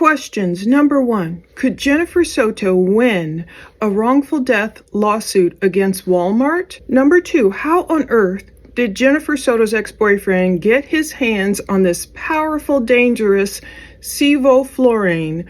Questions. Number 1. Could Jennifer Soto win a wrongful death lawsuit against Walmart? Number 2. How on earth did Jennifer Soto's ex-boyfriend get his hands on this powerful, dangerous Sevoflurane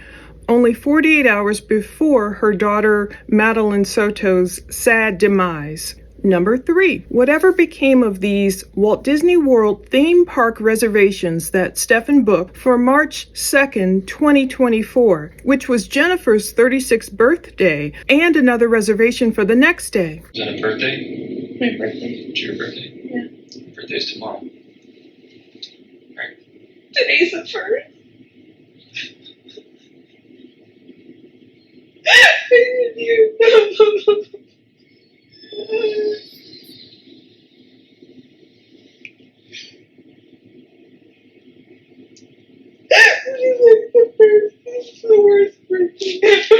only 48 hours before her daughter Madeline Soto's sad demise? Number 3, whatever became of these Walt Disney World theme park reservations that Stephan booked for March 2nd, 2024, which was Jennifer's 36th birthday, and another reservation for the next day. Is that a birthday? My birthday. It's your birthday? Yeah. Your birthday's tomorrow. Right. Today's the 1st. It's the worst birthday ever.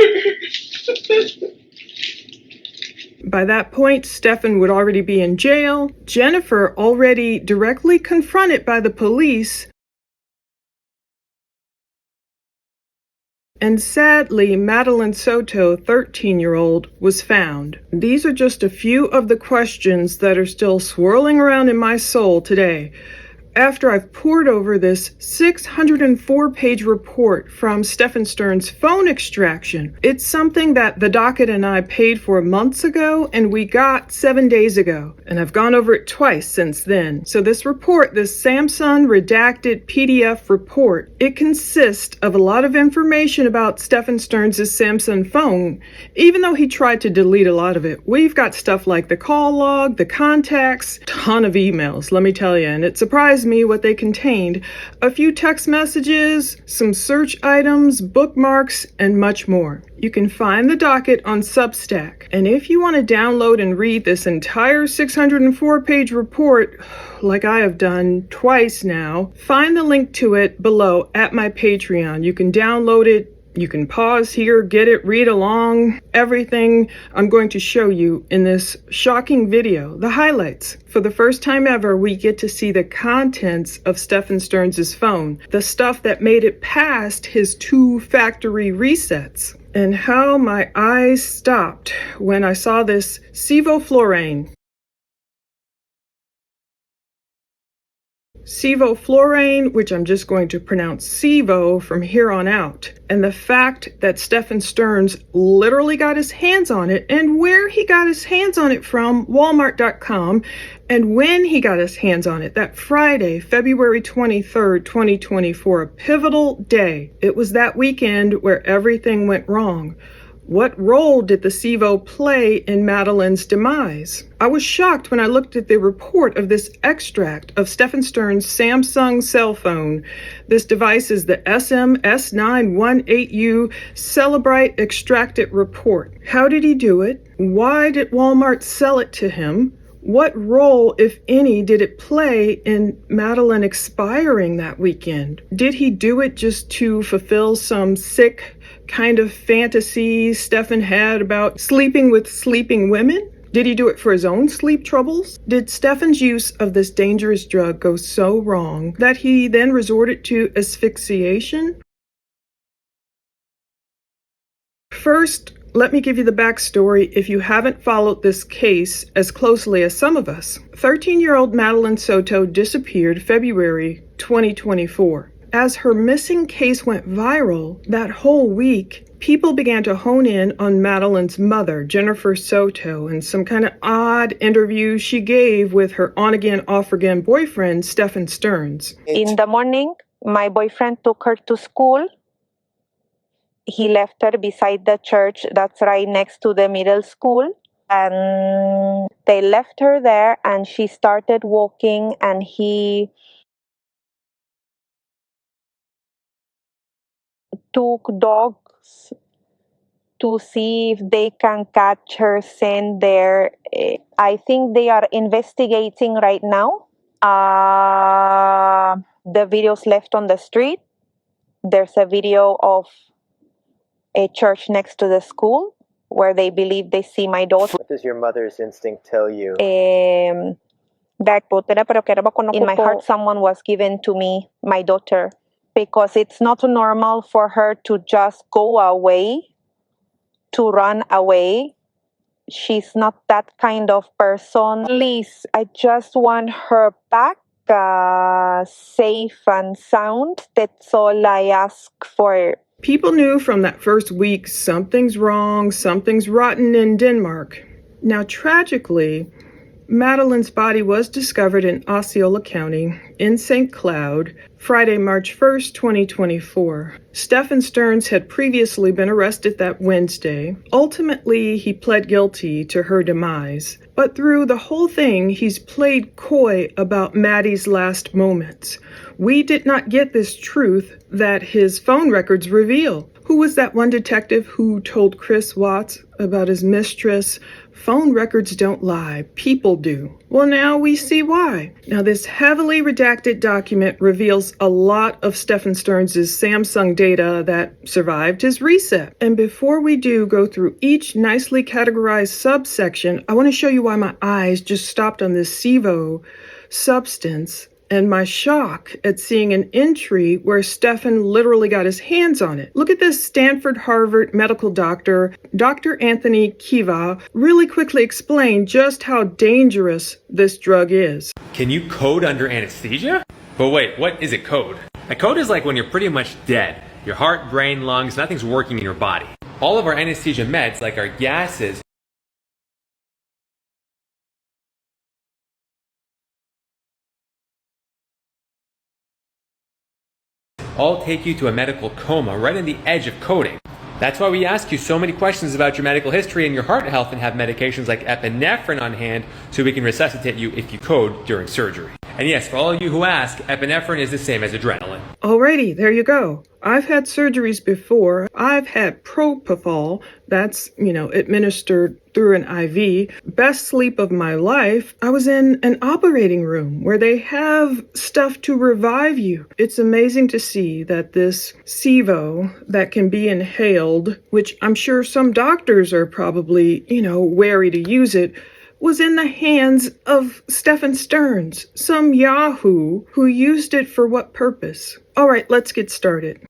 By that point, Stephan would already be in jail. Jennifer, already directly confronted by the police. And sadly, Madeline Soto, 13-year-old, was found. These are just a few of the questions that are still swirling around in my soul today. After I've pored over this 604-page report from Stephan Stern's phone extraction, it's something that the docket and I paid for months ago and we got 7 days ago. And I've gone over it twice since then. So this report, this Samsung redacted PDF report, it consists of a lot of information about Stephan Stern's Samsung phone, even though he tried to delete a lot of it. We've got stuff like the call log, the contacts, ton of emails, let me tell you, and it surprised me what they contained. A few text messages, some search items, bookmarks, and much more. You can find the docket on Substack. And if you want to download and read this entire 604-page report, like I have done twice now, find the link to it below at my Patreon. You can download it. You can pause here, get it, read along, everything I'm going to show you in this shocking video, the highlights. For the first time ever, we get to see the contents of Stephan Stern's phone, the stuff that made it past his 2 factory resets. And how my eyes stopped when I saw this Sevoflurane. Sevoflurane, which I'm just going to pronounce Sevo from here on out. And the fact that Stephan Stern's literally got his hands on it, and where he got his hands on it from, Walmart.com, and when he got his hands on it, that Friday, February 23rd, 2024, a pivotal day. It was that weekend where everything went wrong. What role did the Sevo play in Madeline's demise? I was shocked when I looked at the report of this extract of Stephan Stern's Samsung cell phone. This device is the SM-S918U Celebrite Extracted Report. How did he do it? Why did Walmart sell it to him? What role, if any, did it play in Madeline expiring that weekend? Did he do it just to fulfill some sick kind of fantasy Stephan had about sleeping with sleeping women? Did he do it for his own sleep troubles? Did Stephan's use of this dangerous drug go so wrong that he then resorted to asphyxiation? First, let me give you the backstory if you haven't followed this case as closely as some of us. 13-year-old Madeline Soto disappeared February 2024. As her missing case went viral, that whole week, people began to hone in on Madeline's mother, Jennifer Soto, and some kind of odd interview she gave with her on-again, off-again boyfriend, Stephan Stern's. In the morning, my boyfriend took her to school. He left her beside the church that's right next to the middle school. And they left her there, and she started walking, and he took dogs to see if they can catch her scent there. I think they are investigating right now. The videos left on the street. There's a video of a church next to the school where they believe they see my daughter. What does your mother's instinct tell you? In my heart, someone was given to me, my daughter. because it's not normal for her to just go away, to run away. She's not that kind of person. Please, I just want her back, safe and sound. That's all I ask for. People knew from that first week something's wrong, something's rotten in Denmark. Now, tragically, Madeline's body was discovered in Osceola County in St. Cloud, Friday, March 1st, 2024. Stephan Stearns had previously been arrested that Wednesday. Ultimately, he pled guilty to her demise. But through the whole thing, he's played coy about Maddie's last moments. We did not get this truth that his phone records reveal. Who was that one detective who told Chris Watts about his mistress? Phone records don't lie, people do. Well, now we see why. Now, this heavily redacted document reveals a lot of Stephan Stearns' Samsung data that survived his reset. And before we do go through each nicely categorized subsection, I want to show you why my eyes just stopped on this Sevo substance and my shock at seeing an entry where Stephan literally got his hands on it. Look at this Stanford Harvard medical doctor, Dr. Anthony Kiva, really quickly explain just how dangerous this drug is. Can you code under anesthesia? But wait, what is a code? A code is like when you're pretty much dead. Your heart, brain, lungs, nothing's working in your body. All of our anesthesia meds, like our gases, all take you to a medical coma right on the edge of coding. That's why we ask you so many questions about your medical history and your heart health and have medications like epinephrine on hand so we can resuscitate you if you code during surgery. And yes, for all of you who ask, epinephrine is the same as adrenaline. Alrighty, there you go. I've had surgeries before. I've had propofol, that's, administered through an IV. Best sleep of my life, I was in an operating room where they have stuff to revive you. It's amazing to see that this Sevo that can be inhaled, which I'm sure some doctors are probably, wary to use it, was in the hands of Stephan Stearns, some yahoo who used it for what purpose? All right, let's get started.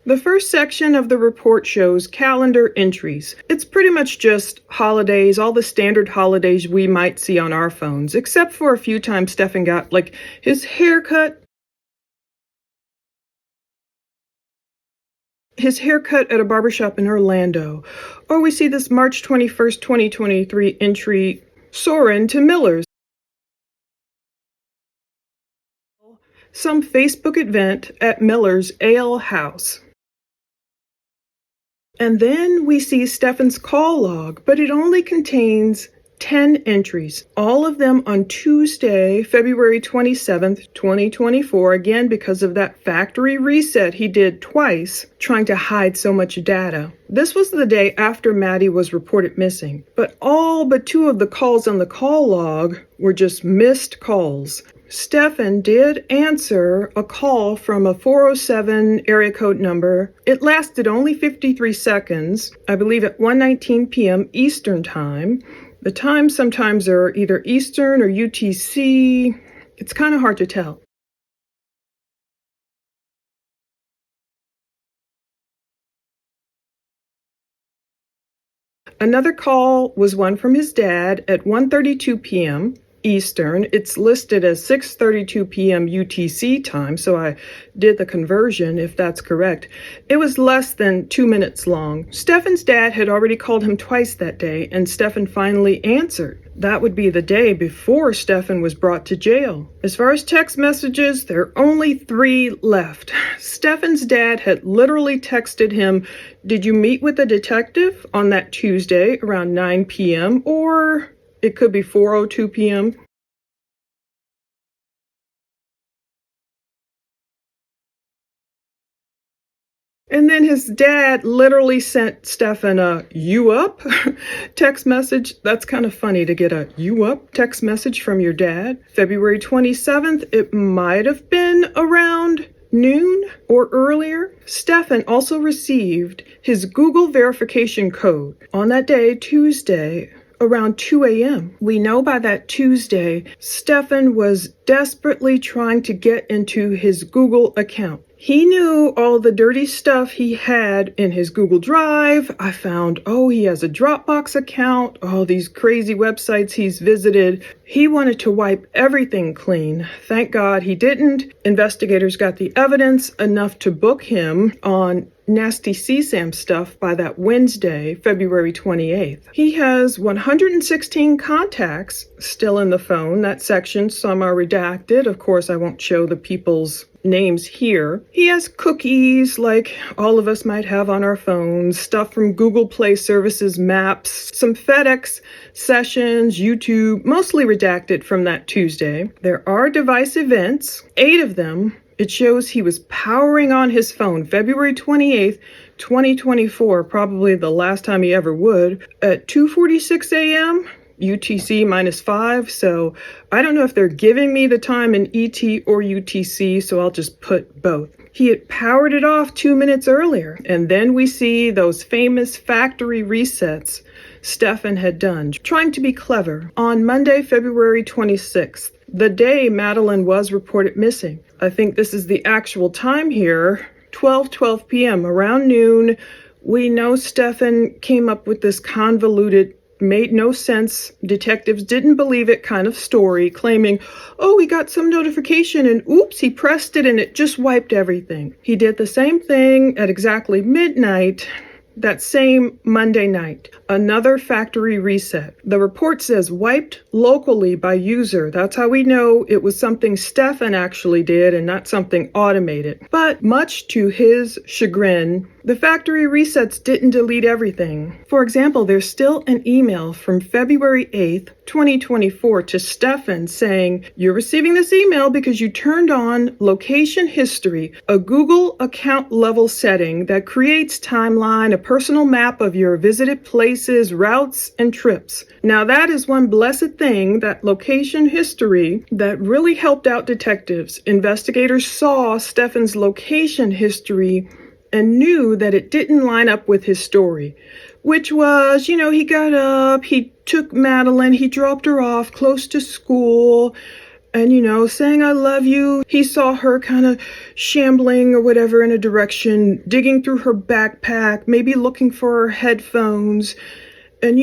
The first section of the report shows calendar entries. It's pretty much just holidays, all the standard holidays we might see on our phones, except for a few times Stephan got, his haircut at a barbershop in Orlando. Or we see this March 21st, 2023 entry, Soren to Miller's. Some Facebook event at Miller's Ale House. And then we see Stephan's call log, but it only contains 10 entries, all of them on Tuesday, February 27th, 2024, again because of that factory reset he did twice, trying to hide so much data. This was the day after Maddie was reported missing, but all but 2 of the calls on the call log were just missed calls. Stephan did answer a call from a 407 area code number. It lasted only 53 seconds, I believe at 1:19 p.m. Eastern Time. The times sometimes are either Eastern or UTC. It's kind of hard to tell. Another call was one from his dad at 1:32 p.m. Eastern. It's listed as 6:32 p.m. UTC time, so I did the conversion if that's correct. It was less than 2 minutes long. Stephan's dad had already called him twice that day, and Stephan finally answered. That would be the day before Stephan was brought to jail. As far as text messages, there are only 3 left. Stephan's dad had literally texted him, "Did you meet with a detective on that Tuesday around 9 p.m. or it could be 4:02 p.m. And then his dad literally sent Stephan a "you up" text message. That's kind of funny to get a "you up" text message from your dad. February 27th, it might have been around noon or earlier. Stephan also received his Google verification code. On that day, Tuesday, around 2 a.m. We know by that Tuesday, Stephan was desperately trying to get into his Google account. He knew all the dirty stuff he had in his Google Drive. I found, he has a Dropbox account, all these crazy websites he's visited. He wanted to wipe everything clean. Thank God he didn't. Investigators got the evidence enough to book him on nasty CSAM stuff by that Wednesday, February 28th. He has 116 contacts still in the phone. That section, some are redacted. Of course, I won't show the people's names here. He has cookies like all of us might have on our phones, stuff from Google Play Services, Maps, some FedEx sessions, YouTube, mostly redacted from that Tuesday. There are device events, 8 of them. It shows he was powering on his phone February 28th, 2024, probably the last time he ever would, at 2:46 a.m. UTC -5, so I don't know if they're giving me the time in ET or UTC, so I'll just put both. He had powered it off 2 minutes earlier, and then we see those famous factory resets Stephan had done, trying to be clever. On Monday, February 26th, the day Madeline was reported missing. I think this is the actual time here, 12 p.m., around noon. We know Stephan came up with this convoluted, made no sense, detectives didn't believe it kind of story, claiming, he got some notification and oops, he pressed it and it just wiped everything. He did the same thing at exactly midnight that same Monday night. Another factory reset. The report says wiped locally by user. That's how we know it was something Stephan actually did and not something automated. But much to his chagrin, the factory resets didn't delete everything. For example, there's still an email from February 8th, 2024 to Stephan saying, "You're receiving this email because you turned on location history, a Google account level setting that creates timeline, a personal map of your visited places, routes, and trips." Now that is one blessed thing, that location history, that really helped out detectives. Investigators saw Stephan's location history and knew that it didn't line up with his story, which was, he got up, he took Madeline, he dropped her off close to school, and, saying, "I love you." He saw her kind of shambling or whatever in a direction, digging through her backpack, maybe looking for her headphones, and,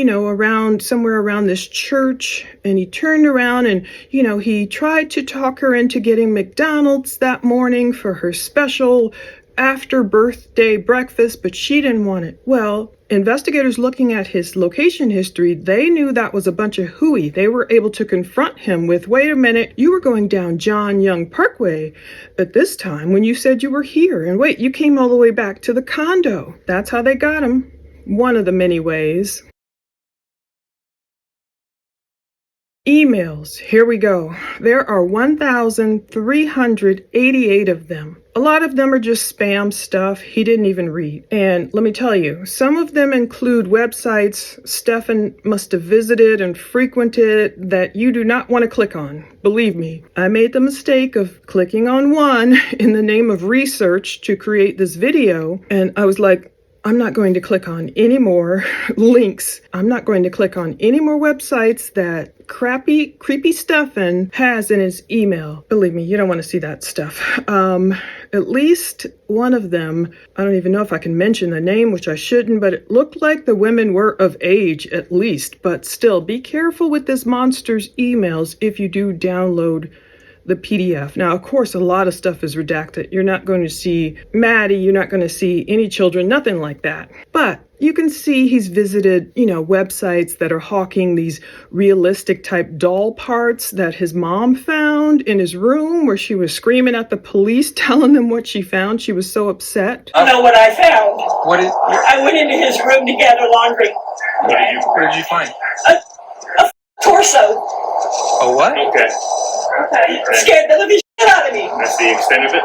somewhere around this church, and he turned around and, he tried to talk her into getting McDonald's that morning for her special after birthday breakfast, but she didn't want it. Well, investigators looking at his location history, they knew that was a bunch of hooey. They were able to confront him with, "Wait a minute, you were going down John Young Parkway at this time when you said you were here. And wait, you came all the way back to the condo." That's how they got him. One of the many ways. Emails. Here we go. There are 1,388 of them. A lot of them are just spam stuff he didn't even read. And let me tell you, some of them include websites Stephan must have visited and frequented that you do not want to click on. Believe me, I made the mistake of clicking on one in the name of research to create this video, and I was like, I'm not going to click on any more links. I'm not going to click on any more websites that creepy Stephan has in his email. Believe me, you don't want to see that stuff. At least one of them, I don't even know if I can mention the name, which I shouldn't, but it looked like the women were of age at least. But still, be careful with this monster's emails if you do download the PDF. Now, of course, a lot of stuff is redacted. You're not going to see Maddie. You're not going to see any children, nothing like that. But you can see he's visited, websites that are hawking these realistic type doll parts that his mom found in his room where she was screaming at the police, telling them what she found. She was so upset. I know what I found. What is? I went into his room to gather laundry. What did you find? A torso. A what? Okay. Scared the living shit out of me. That's the extent of it?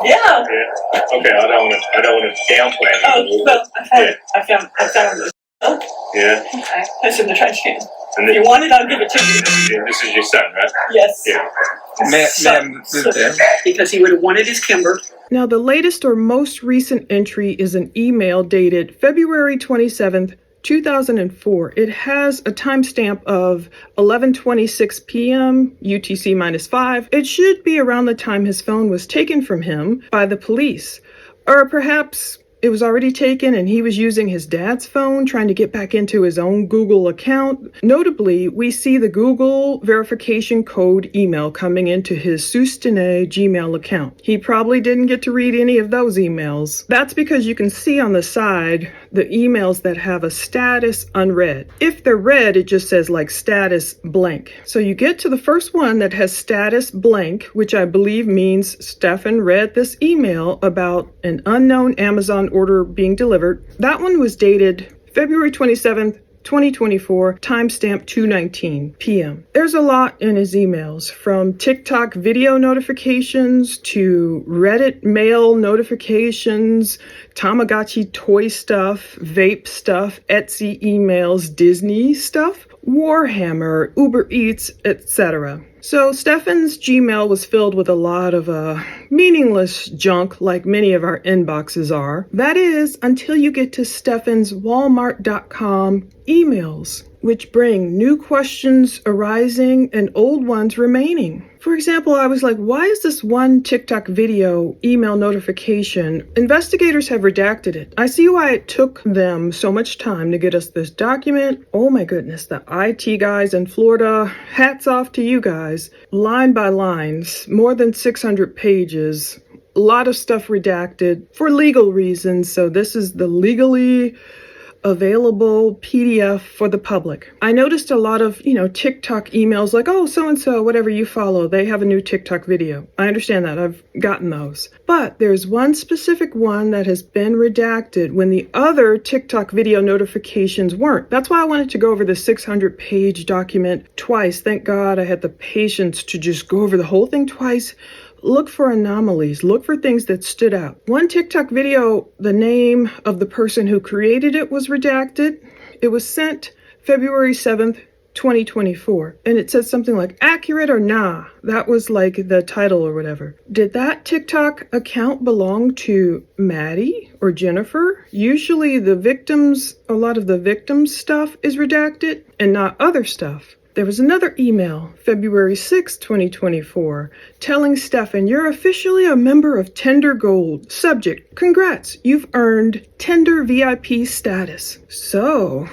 Yeah. Yeah. Okay, I don't want to downplay it. Oh, well, I found it. Oh, Yeah. okay. It's in the trash can. And If you then, want it, I'll give it to you. this is your son, right? Yes. Yeah. Ma'am, Because he would have wanted his Kimber. Now, the latest or most recent entry is an email dated February 27th, 2004. It has a timestamp of 11:26 p.m. UTC -5. It should be around the time his phone was taken from him by the police. Or perhaps it was already taken and he was using his dad's phone trying to get back into his own Google account. Notably, we see the Google verification code email coming into his Soustene Gmail account. He probably didn't get to read any of those emails. That's because you can see on the side the emails that have a status unread. If they're read, it just says like status blank. So you get to the first one that has status blank, which I believe means Stephan read this email about an unknown Amazon order being delivered. That one was dated February 27th, 2024, timestamp 2:19 p.m. There's a lot in his emails, from TikTok video notifications to Reddit mail notifications, Tamagotchi toy stuff, vape stuff, Etsy emails, Disney stuff, Warhammer, Uber Eats, etc. So Stephan's Gmail was filled with a lot of meaningless junk, like many of our inboxes are. That is, until you get to Stephan's Walmart.com emails, which bring new questions arising and old ones remaining. For example, I was like, why is this one TikTok video email notification? Investigators have redacted it. I see why it took them so much time to get us this document. Oh my goodness, the IT guys in Florida, hats off to you guys. Line by lines, more than 600 pages. A lot of stuff redacted for legal reasons, so this is the legally available PDF for the public. I noticed a lot of, TikTok emails like, oh, so-and-so, whatever you follow, they have a new TikTok video. I understand that. I've gotten those. But there's one specific one that has been redacted when the other TikTok video notifications weren't. That's why I wanted to go over the 600-page document twice. Thank God I had the patience to just go over the whole thing twice. Look for anomalies. Look for things that stood out. One TikTok video, the name of the person who created it was redacted. It was sent February 7th, 2024. And it said something like, accurate or nah. That was like the title or whatever. Did that TikTok account belong to Maddie or Jennifer? Usually a lot of the victims' stuff is redacted and not other stuff. There was another email, February 6, 2024, telling Stephan, you're officially a member of Tender Gold. Subject, congrats, you've earned Tender VIP status. So,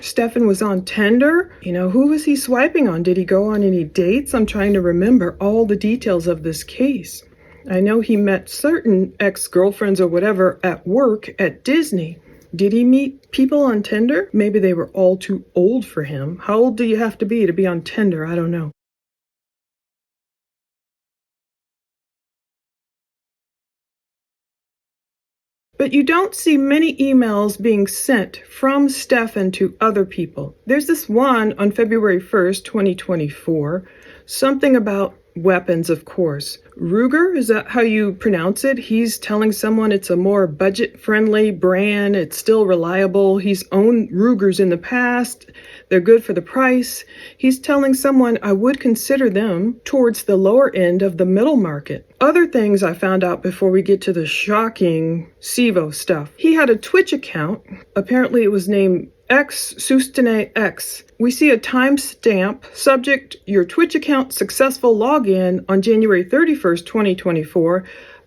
Stephan was on Tender? Who was he swiping on? Did he go on any dates? I'm trying to remember all the details of this case. I know he met certain ex-girlfriends or whatever at work at Disney. Did he meet people on Tinder? Maybe they were all too old for him. How old do you have to be on Tinder? I don't know. But you don't see many emails being sent from Stephan to other people. There's this one on February 1st, 2024, something about weapons, of course. Ruger, is that how you pronounce it? He's telling someone it's a more budget-friendly brand. It's still reliable. He's owned Rugers in the past. They're good for the price. He's telling someone I would consider them towards the lower end of the middle market. Other things I found out before we get to the shocking Sevo stuff. He had a Twitch account. Apparently it was named X Soustene X. We see a timestamp, subject, your Twitch account successful login on January 31st, 2024.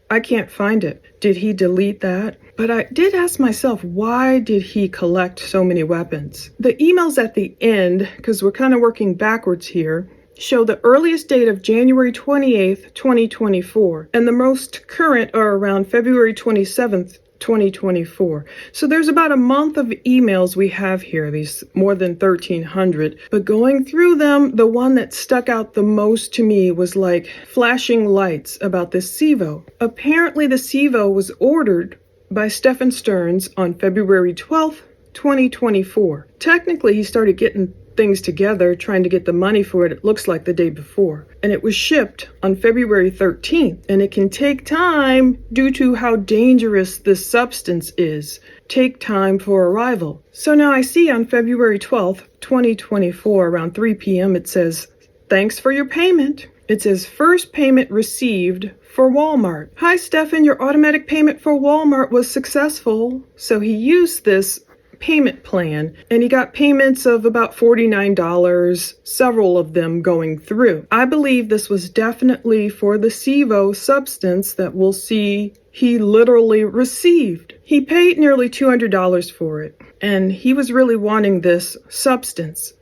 I can't find it. Did he delete that? But I did ask myself, why did he collect so many weapons? The emails at the end, because we're kind of working backwards here, show the earliest date of January 28th, 2024, and the most current are around February 27th, 2024. So there's about a month of emails we have here, these more than 1,300. But going through them, the one that stuck out the most to me was like flashing lights about this Sevo. Apparently the Sevo was ordered by Stephan Stearns on February 12th, 2024. Technically, he started getting things together, trying to get the money for it looks like the day before. And it was shipped on February 13th. And it can take time due to how dangerous this substance is. Take time for arrival. So now I see on February 12th, 2024, around 3 p.m., it says, thanks for your payment. It says first payment received for Walmart. Hi, Stephan, your automatic payment for Walmart was successful. So he used this payment plan, and he got payments of about $49, several of them going through. I believe this was definitely for the Sevo substance that we'll see he literally received. He paid nearly $200 for it, and he was really wanting this substance.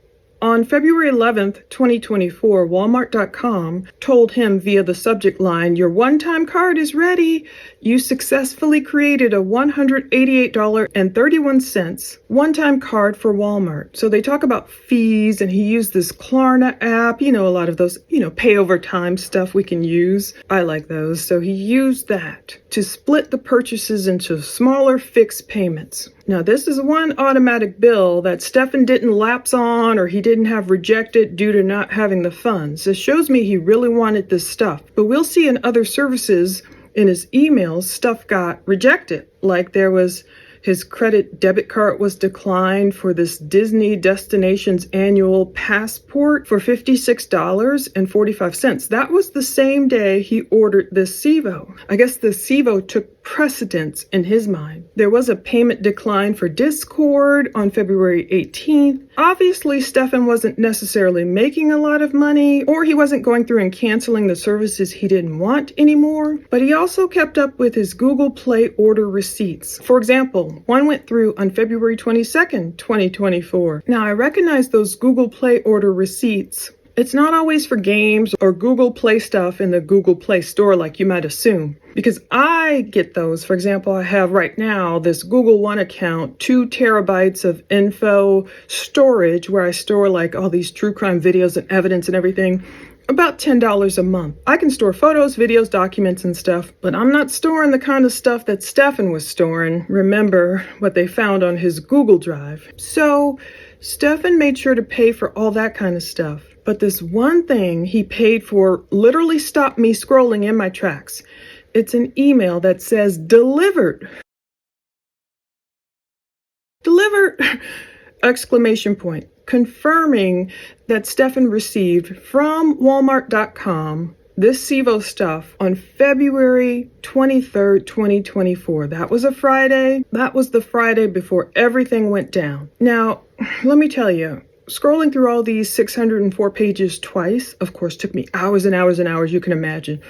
On February 11th, 2024, Walmart.com told him via the subject line, "Your one-time card is ready. You successfully created a $188.31 one-time card for Walmart." So they talk about fees, and he used this Klarna app, a lot of those, pay over time stuff we can use. I like those. So he used that to split the purchases into smaller fixed payments. Now, this is one automatic bill that Stephan didn't lapse on, or he didn't have rejected due to not having the funds. This shows me he really wanted this stuff. But we'll see in other services in his emails, stuff got rejected. Like there was his credit debit card was declined for this Disney Destinations annual passport for $56.45. That was the same day he ordered this Sevo. I guess the Sevo took precedence in his mind. There was a payment decline for Discord on February 18th. Obviously, Stephan wasn't necessarily making a lot of money, or he wasn't going through and canceling the services he didn't want anymore, but he also kept up with his Google Play order receipts. For example, one went through on February 22nd, 2024. Now, I recognize those Google Play order receipts. It's not always for games or Google Play stuff in the Google Play store like you might assume, because I get those. For example, I have right now this Google One account, 2 terabytes of info storage where I store like all these true crime videos and evidence and everything. About $10 a month. I can store photos, videos, documents, and stuff, but I'm not storing the kind of stuff that Stephan was storing. Remember what they found on his Google Drive. So Stephan made sure to pay for all that kind of stuff. But this one thing he paid for literally stopped me scrolling in my tracks. It's an email that says delivered. Delivered! Exclamation point. Confirming that Stephan received from Walmart.com this Sevo stuff on February 23rd, 2024. That was a Friday. That was the Friday before everything went down. Now, let me tell you, scrolling through all these 604 pages twice, of course, took me hours and hours and hours, you can imagine.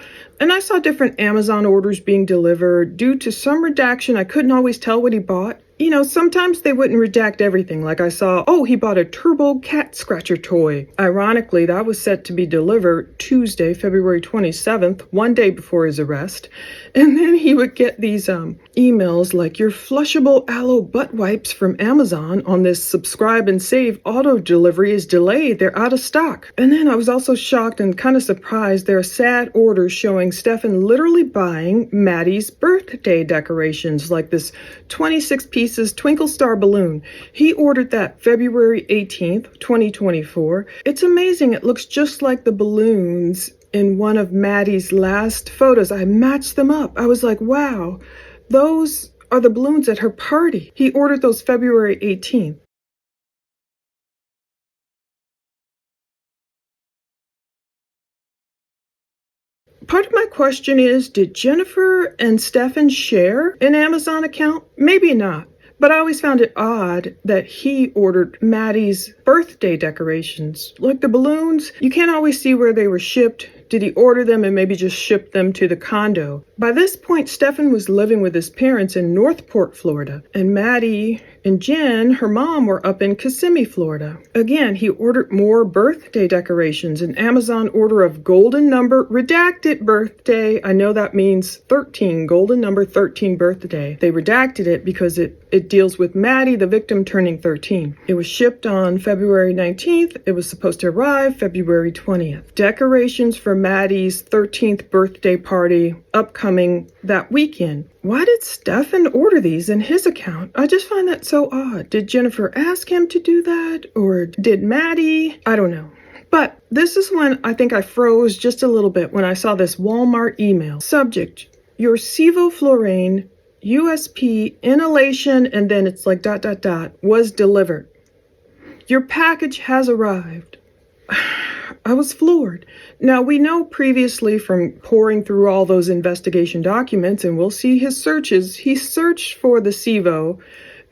And I saw different Amazon orders being delivered. Due to some redaction, I couldn't always tell what he bought. Sometimes they wouldn't redact everything. Like I saw, he bought a turbo cat scratcher toy. Ironically, that was set to be delivered Tuesday, February 27th, one day before his arrest. And then he would get these emails like, "Your flushable aloe butt wipes from Amazon on this subscribe and save auto delivery is delayed. They're out of stock." And then I was also shocked and kind of surprised. There are sad orders showing Stephan literally buying Maddie's birthday decorations, like this 26 pieces twinkle star balloon. He ordered that February 18th, 2024. It's amazing. It looks just like the balloons in one of Maddie's last photos. I matched them up. I was like, wow, those are the balloons at her party. He ordered those February 18th. Part of my question is, did Jennifer and Stephan share an Amazon account? Maybe not. But I always found it odd that he ordered Maddie's birthday decorations. Like the balloons, you can't always see where they were shipped. Did he order them and maybe just ship them to the condo? By this point, Stephan was living with his parents in Northport, Florida, and Maddie and Jenn, her mom, were up in Kissimmee, Florida. Again, he ordered more birthday decorations, an Amazon order of golden number redacted birthday. I know that means 13, golden number 13 birthday. They redacted it because it deals with Maddie, the victim, turning 13. It was shipped on February 19th. It was supposed to arrive February 20th. Decorations for Maddie's 13th birthday party upcoming that weekend. Why did Stephan order these in his account? I just find that so odd. Did Jennifer ask him to do that? Or did Maddie? I don't know. But this is when I think I froze just a little bit when I saw this Walmart email. Subject, your Sevoflurane USP inhalation, and then it's like ... was delivered. Your package has arrived. I was floored. Now, we know previously from pouring through all those investigation documents, and we'll see his searches, he searched for the Sevo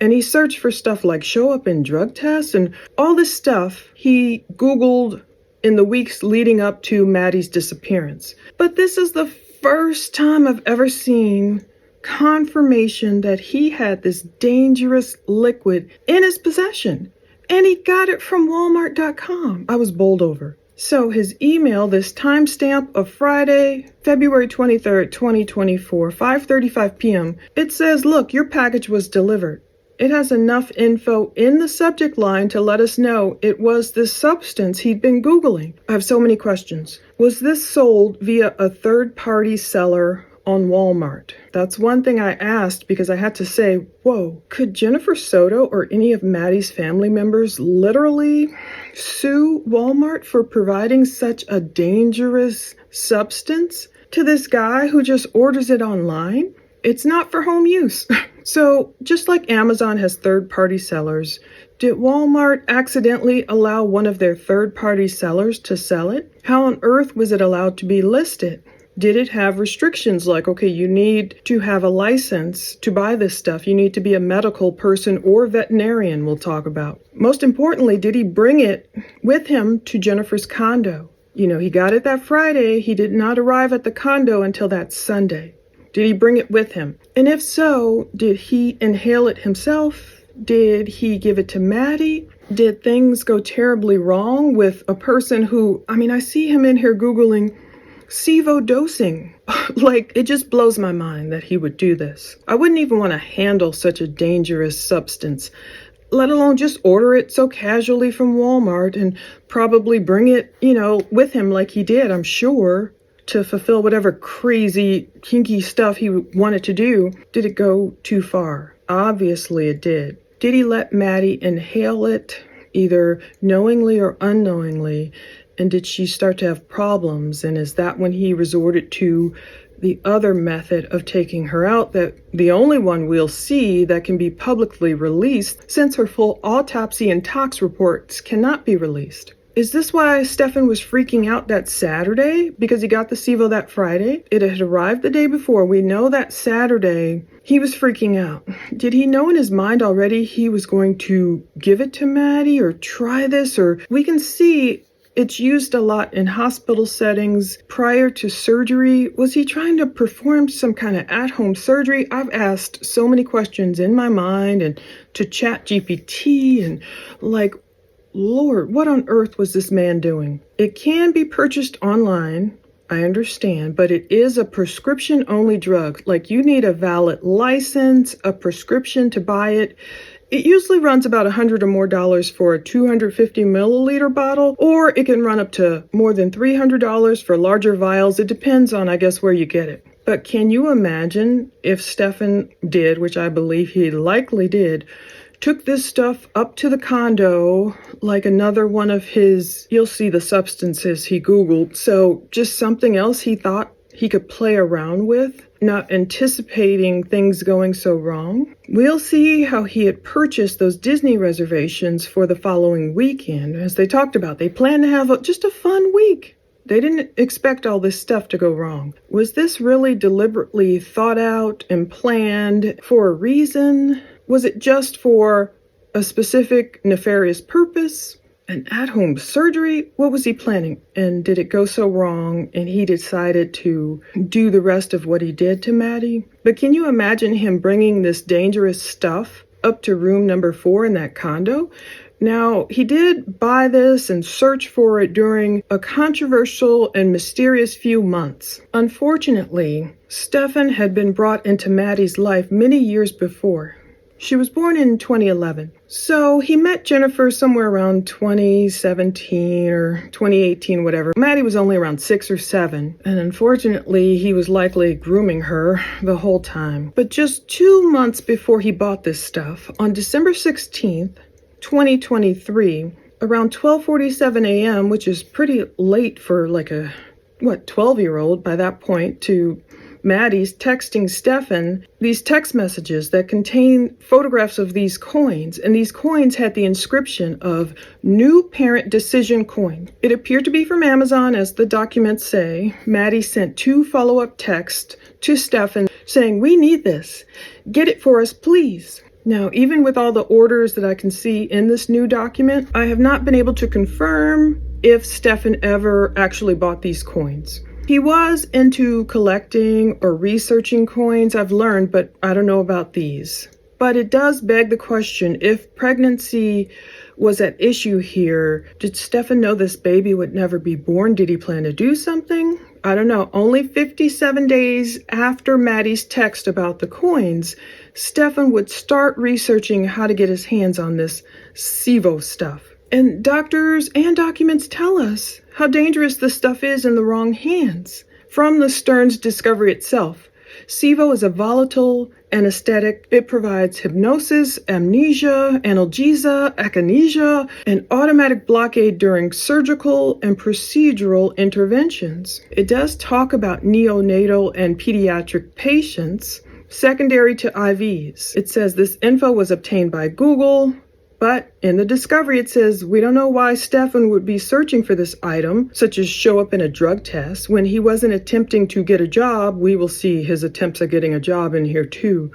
And he searched for stuff like show up in drug tests and all this stuff he Googled in the weeks leading up to Maddie's disappearance. But this is the first time I've ever seen confirmation that he had this dangerous liquid in his possession. And he got it from Walmart.com. I was bowled over. So his email, this timestamp of Friday, February 23rd, 2024, 5:35 p.m., it says, look, your package was delivered. It has enough info in the subject line to let us know it was this substance he'd been Googling. I have so many questions. Was this sold via a third-party seller on Walmart? That's one thing I asked because I had to say, whoa, could Jennifer Soto or any of Maddie's family members literally sue Walmart for providing such a dangerous substance to this guy who just orders it online? It's not for home use. So just like Amazon has third-party sellers, did Walmart accidentally allow one of their third-party sellers to sell it? How on earth was it allowed to be listed? Did it have restrictions like, okay, you need to have a license to buy this stuff. You need to be a medical person or veterinarian, we'll talk about. Most importantly, did he bring it with him to Jennifer's condo? You know, he got it that Friday. He did not arrive at the condo until that Sunday. Did he bring it with him? And if so, did he inhale it himself? Did he give it to Maddie? Did things go terribly wrong with a person who, I see him in here Googling Sevo dosing. Like, it just blows my mind that he would do this. I wouldn't even want to handle such a dangerous substance, let alone just order it so casually from Walmart and probably bring it, with him like he did, I'm sure, to fulfill whatever crazy, kinky stuff he wanted to do. Did it go too far? Obviously it did. Did he let Maddie inhale it, either knowingly or unknowingly? And did she start to have problems? And is that when he resorted to the other method of taking her out, that the only one we'll see that can be publicly released, since her full autopsy and tox reports cannot be released? Is this why Stephan was freaking out that Saturday? Because he got the Sevo that Friday? It had arrived the day before. We know that Saturday he was freaking out. Did he know in his mind already he was going to give it to Maddie or try this? Or we can see it's used a lot in hospital settings prior to surgery. Was he trying to perform some kind of at-home surgery? I've asked so many questions in my mind and to ChatGPT and Lord, what on earth was this man doing? It can be purchased online, I understand, but it is a prescription-only drug. You need a valid license, a prescription to buy it. It usually runs about $100 or more for a 250 milliliter bottle, or it can run up to more than $300 for larger vials. It depends on, where you get it. But can you imagine if Stephan did, which I believe he likely did, took this stuff up to the condo like another one of his, you'll see the substances he Googled. So just something else he thought he could play around with, not anticipating things going so wrong. We'll see how he had purchased those Disney reservations for the following weekend. As they talked about, they planned to have just a fun week. They didn't expect all this stuff to go wrong. Was this really deliberately thought out and planned for a reason? Was it just for a specific nefarious purpose? An at-home surgery? What was he planning? And did it go so wrong and he decided to do the rest of what he did to Maddie? But can you imagine him bringing this dangerous stuff up to room number 4 in that condo? Now, he did buy this and search for it during a controversial and mysterious few months. Unfortunately, Stephan had been brought into Maddie's life many years before. She was born in 2011. So he met Jennifer somewhere around 2017 or 2018, whatever. Maddie was only around 6 or 7. And unfortunately, he was likely grooming her the whole time. But just 2 months before he bought this stuff, on December 16th, 2023, around 12:47 a.m., which is pretty late for 12-year-old by that point, to Maddie's texting Stephan these text messages that contain photographs of these coins, and these coins had the inscription of New Parent Decision Coin. It appeared to be from Amazon, as the documents say. Maddie sent 2 follow-up texts to Stephan saying, "We need this. Get it for us, please." Now, even with all the orders that I can see in this new document, I have not been able to confirm if Stephan ever actually bought these coins. He was into collecting or researching coins, I've learned, but I don't know about these. But it does beg the question, if pregnancy was at issue here, did Stephan know this baby would never be born? Did he plan to do something? I don't know. Only 57 days after Maddie's text about the coins, Stephan would start researching how to get his hands on this Sevo stuff. And doctors and documents tell us how dangerous this stuff is in the wrong hands. From the Stearns discovery itself, Sevo is a volatile anesthetic. It provides hypnosis, amnesia, analgesia, akinesia, and automatic blockade during surgical and procedural interventions. It does talk about neonatal and pediatric patients secondary to IVs. It says this info was obtained by Google, but in the discovery it says we don't know why Stephan would be searching for this item, such as show up in a drug test, when he wasn't attempting to get a job. We will see his attempts at getting a job in here too.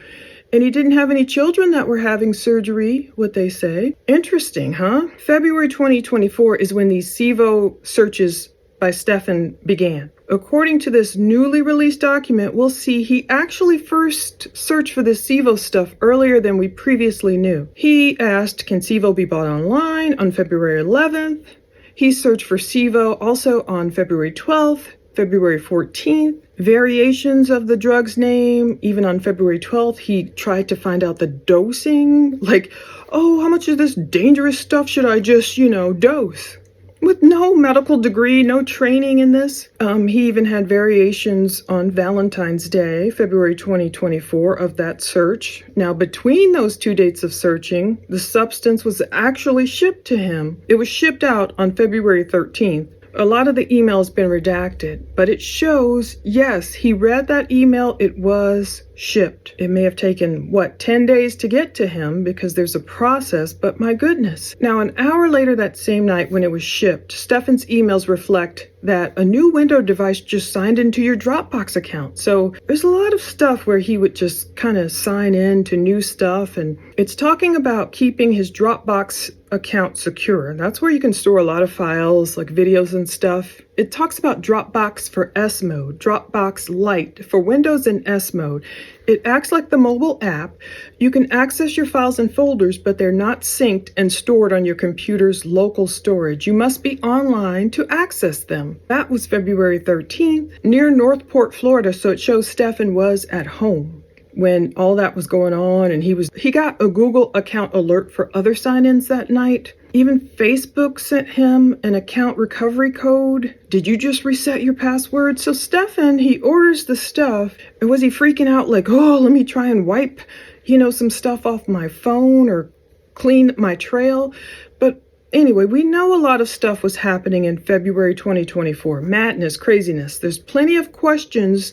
And he didn't have any children that were having surgery, what they say. Interesting, huh? February 2024 is when these Sevo searches by Stephan began. According to this newly released document, we'll see he actually first searched for this Sevo stuff earlier than we previously knew. He asked, can Sevo be bought online on February 11th? He searched for Sevo also on February 12th, February 14th. Variations of the drug's name, even on February 12th, he tried to find out the dosing. Like, oh, how much of this dangerous stuff should I just, dose? With no medical degree, no training in this. He even had variations on Valentine's Day, February 2024, of that search. Now, between those two dates of searching, the substance was actually shipped to him. It was shipped out on February 13th. A lot of the email has been redacted, but it shows, yes, he read that email, it was shipped. It may have taken, 10 days to get to him because there's a process, but my goodness. Now, an hour later that same night when it was shipped, Stephan's emails reflect that a new Windows device just signed into your Dropbox account. So there's a lot of stuff where he would just kind of sign in to new stuff, and it's talking about keeping his Dropbox account secure. That's where you can store a lot of files like videos and stuff. It talks about Dropbox for S mode, Dropbox Lite for Windows in S mode. It acts like the mobile app. You can access your files and folders, but they're not synced and stored on your computer's local storage. You must be online to access them. That was February 13th near Northport, Florida, so it shows Stephan was at home when all that was going on, and he got a Google account alert for other sign-ins that night. Even Facebook sent him an account recovery code. Did you just reset your password? So Stephan, he orders the stuff, and was he freaking out like, oh, let me try and wipe, some stuff off my phone or clean my trail? But anyway, we know a lot of stuff was happening in February 2024. Madness, craziness. There's plenty of questions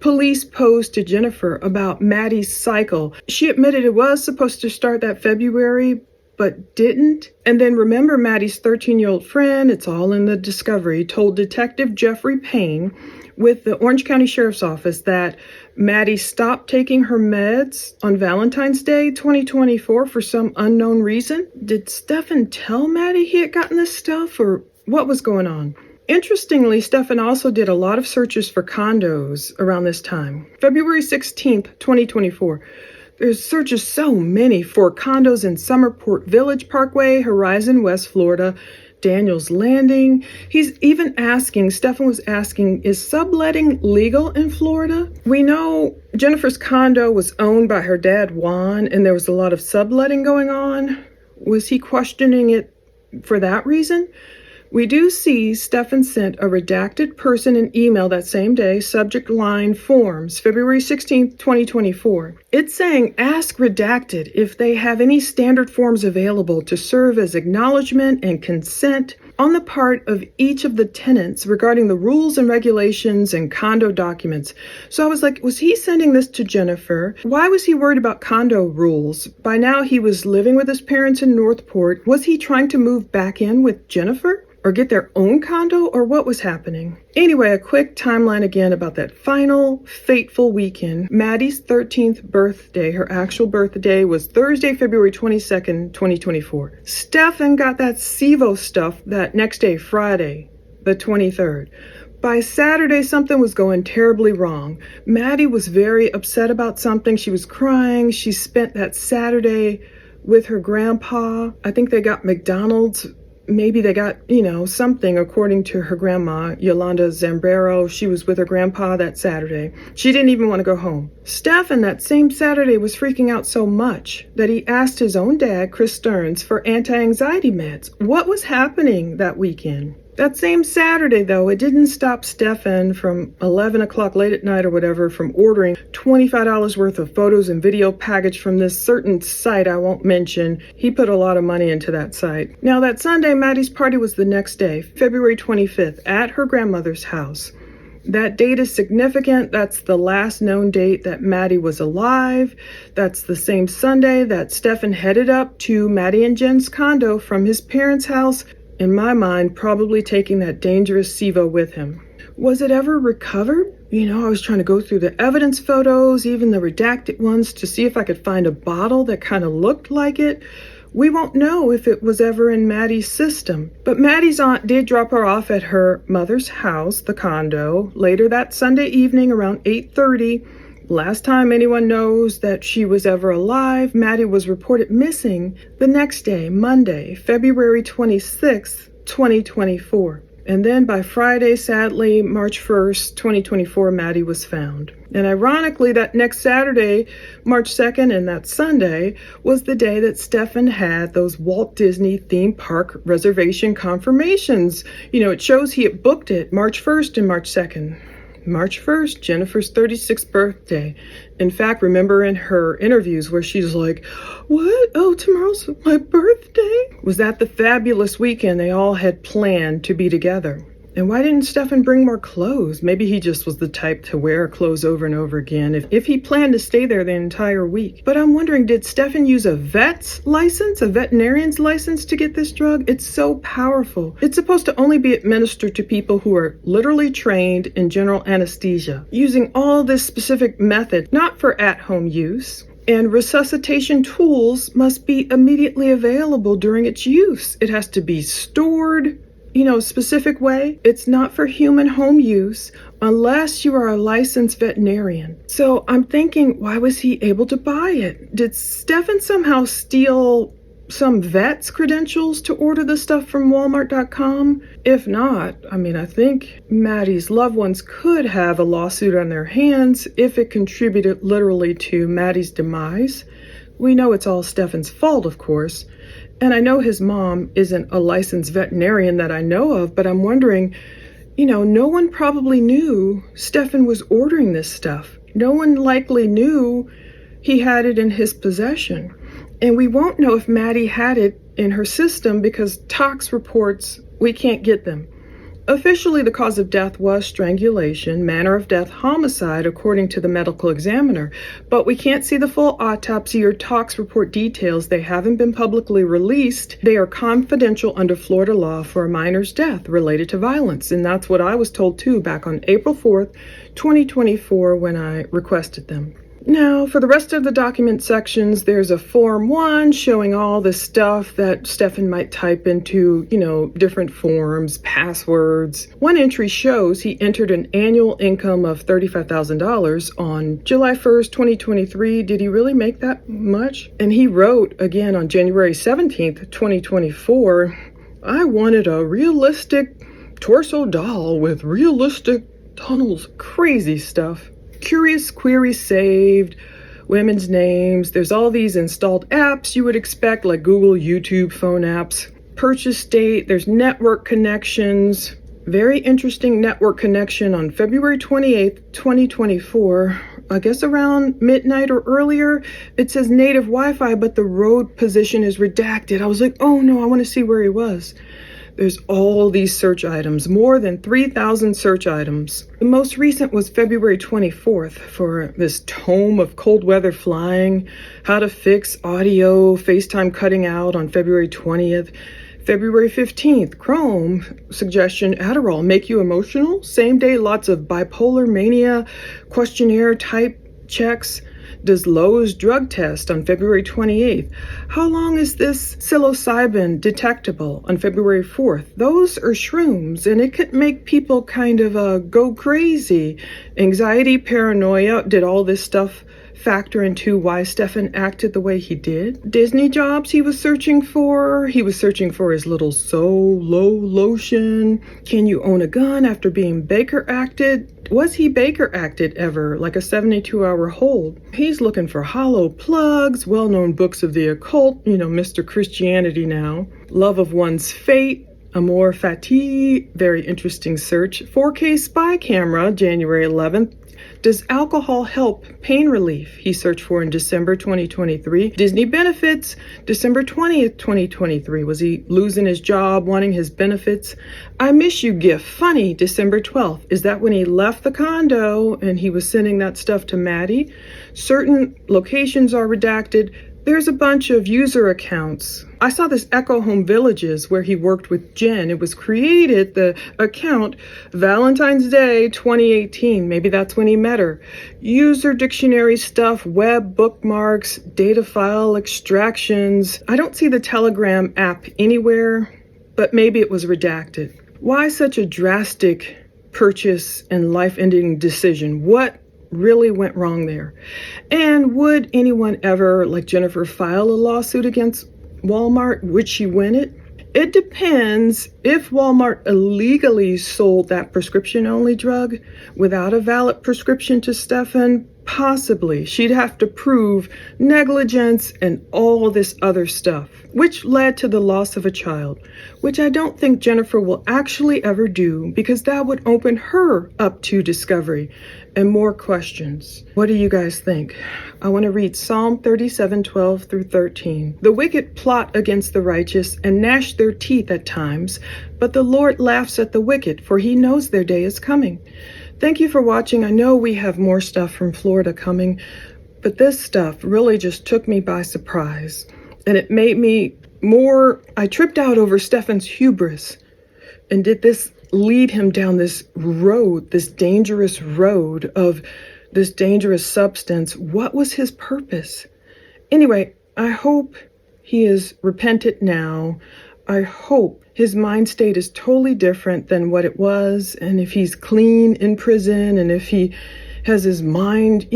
police posed to Jennifer about Maddie's cycle. She admitted it was supposed to start that February, but didn't. And then remember, Maddie's 13-year-old friend, it's all in the discovery, told Detective Jeffrey Payne with the Orange County Sheriff's Office that Maddie stopped taking her meds on Valentine's Day 2024 for some unknown reason. Did Stephan tell Maddie he had gotten this stuff, or what was going on? Interestingly, Stephan also did a lot of searches for condos around this time. February 16th, 2024. There's searches so many for condos in Summerport Village Parkway, Horizon, West Florida, Daniels Landing. He's even asking, Stephan was asking, is subletting legal in Florida? We know Jennifer's condo was owned by her dad, Juan, and there was a lot of subletting going on. Was he questioning it for that reason? We do see Stephan sent a redacted person an email that same day, subject line forms, February 16th, 2024. It's saying, ask redacted if they have any standard forms available to serve as acknowledgement and consent on the part of each of the tenants regarding the rules and regulations and condo documents. So I was like, was he sending this to Jennifer? Why was he worried about condo rules? By now he was living with his parents in Northport. Was he trying to move back in with Jennifer? or get their own condo, or what was happening? Anyway, a quick timeline again about that final fateful weekend. Maddie's 13th birthday, her actual birthday, was Thursday, February 22nd, 2024. Stephan got that Sevo stuff that next day, Friday, the 23rd. By Saturday, something was going terribly wrong. Maddie was very upset about something. She was crying. She spent that Saturday with her grandpa. I think they got McDonald's. Maybe they got, something, according to her grandma, Yolanda Zambrero. She was with her grandpa that Saturday. She didn't even want to go home. Stephan that same Saturday was freaking out so much that he asked his own dad, Chris Stearns, for anti-anxiety meds. What was happening that weekend? That same Saturday, though, it didn't stop Stephan from 11 o'clock late at night or whatever from ordering $25 worth of photos and video package from this certain site I won't mention. He put a lot of money into that site. Now, that Sunday, Maddie's party was the next day, February 25th, at her grandmother's house. That date is significant. That's the last known date that Maddie was alive. That's the same Sunday that Stephan headed up to Maddie and Jenn's condo from his parents' house, in my mind, probably taking that dangerous Sevo with him. Was it ever recovered? I was trying to go through the evidence photos, even the redacted ones, to see if I could find a bottle that kind of looked like it. We won't know if it was ever in Maddie's system. But Maddie's aunt did drop her off at her mother's house, the condo, later that Sunday evening around 8:30. Last time anyone knows that she was ever alive, Maddie was reported missing the next day, Monday, February 26th, 2024. And then by Friday, sadly, March 1st, 2024, Maddie was found. And ironically, that next Saturday, March 2nd, and that Sunday was the day that Stephan had those Walt Disney theme park reservation confirmations. It shows he had booked it March 1st and March 2nd. March 1st, Jennifer's 36th birthday. In fact, remember in her interviews where she's like, what? Oh, tomorrow's my birthday? Was that the fabulous weekend they all had planned to be together? And why didn't Stephan bring more clothes? Maybe he just was the type to wear clothes over and over again if he planned to stay there the entire week. But I'm wondering, did Stephan use a vet's license, a veterinarian's license to get this drug? It's so powerful. It's supposed to only be administered to people who are literally trained in general anesthesia, using all this specific method, not for at-home use. And resuscitation tools must be immediately available during its use. It has to be stored, specific way. It's not for human home use unless you are a licensed veterinarian. So I'm thinking, why was he able to buy it? Did Stephan somehow steal some vet's credentials to order the stuff from Walmart.com? If not, I think Maddie's loved ones could have a lawsuit on their hands if it contributed literally to Maddie's demise. We know it's all Stephan's fault, of course. And I know his mom isn't a licensed veterinarian that I know of, but I'm wondering, no one probably knew Stephan was ordering this stuff. No one likely knew he had it in his possession. And we won't know if Maddie had it in her system because tox reports, we can't get them. Officially, the cause of death was strangulation, manner of death homicide, according to the medical examiner. But we can't see the full autopsy or tox report details. They haven't been publicly released. They are confidential under Florida law for a minor's death related to violence. And that's what I was told too back on April 4th, 2024, when I requested them. Now, for the rest of the document sections, there's a Form 1 showing all the stuff that Stephan might type into, different forms, passwords. One entry shows he entered an annual income of $35,000 on July 1st, 2023. Did he really make that much? And he wrote again on January 17th, 2024, I wanted a realistic torso doll with realistic tunnels. Crazy stuff. Curious queries saved, women's names. There's all these installed apps you would expect, like Google, YouTube, phone apps. Purchase date, there's network connections. Very interesting network connection on February 28th, 2024. I guess around midnight or earlier. It says native Wi-Fi, but the road position is redacted. I was like, oh no, I want to see where he was. There's all these search items, more than 3,000 search items. The most recent was February 24th for this tome of cold weather flying, how to fix audio, FaceTime cutting out on February 20th, February 15th, Chrome, suggestion, Adderall, make you emotional? Same day, lots of bipolar mania, questionnaire type checks. Does Lowe's drug test on February 28th? How long is this psilocybin detectable on February 4th? Those are shrooms, and it could make people kind of go crazy. Anxiety, paranoia, did all this stuff factor into why Stephan acted the way he did? Disney jobs he was searching for? He was searching for his little Solo lotion. Can you own a gun after being Baker acted? Was he Baker acted ever, like a 72-hour hold? He's looking for hollow plugs, well-known books of the occult, Mr. Christianity now. Love of one's fate, Amor Fati, very interesting search. 4K spy camera, January 11th. Does alcohol help pain relief? He searched for in December 2023. Disney benefits, December 20th, 2023. Was he losing his job, wanting his benefits? I miss you gift, funny, December 12th. Is that when he left the condo and he was sending that stuff to Maddie? Certain locations are redacted. There's a bunch of user accounts. I saw this Echo Home Villages where he worked with Jenn. It was created, the account, Valentine's Day 2018. Maybe that's when he met her. User dictionary stuff, web bookmarks, data file extractions. I don't see the Telegram app anywhere, but maybe it was redacted. Why such a drastic purchase and life-ending decision? What really went wrong there? And would anyone ever, like Jennifer, file a lawsuit against Walmart? Would she win it? It depends. If Walmart illegally sold that prescription-only drug without a valid prescription to Stephan, possibly she'd have to prove negligence and all this other stuff, which led to the loss of a child, which I don't think Jennifer will actually ever do, because that would open her up to discovery and more questions. What do you guys think? I want to read Psalm 37:12 through 13. The wicked plot against the righteous and gnash their teeth at times, but the Lord laughs at the wicked, for he knows their day is coming. Thank you for watching. I know we have more stuff from Florida coming, but this stuff really just took me by surprise. And it made me I tripped out over Stephan's hubris. And did this lead him down this road, this dangerous road of this dangerous substance? What was his purpose? Anyway, I hope he is repentant now. I hope his mind state is totally different than what it was. And if he's clean in prison, and if he has his mind,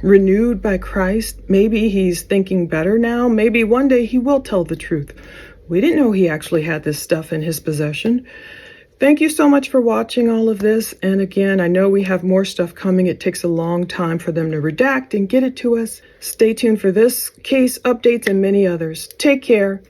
renewed by Christ, maybe he's thinking better now. Maybe one day he will tell the truth. We didn't know he actually had this stuff in his possession. Thank you so much for watching all of this. And again, I know we have more stuff coming. It takes a long time for them to redact and get it to us. Stay tuned for this case updates and many others. Take care.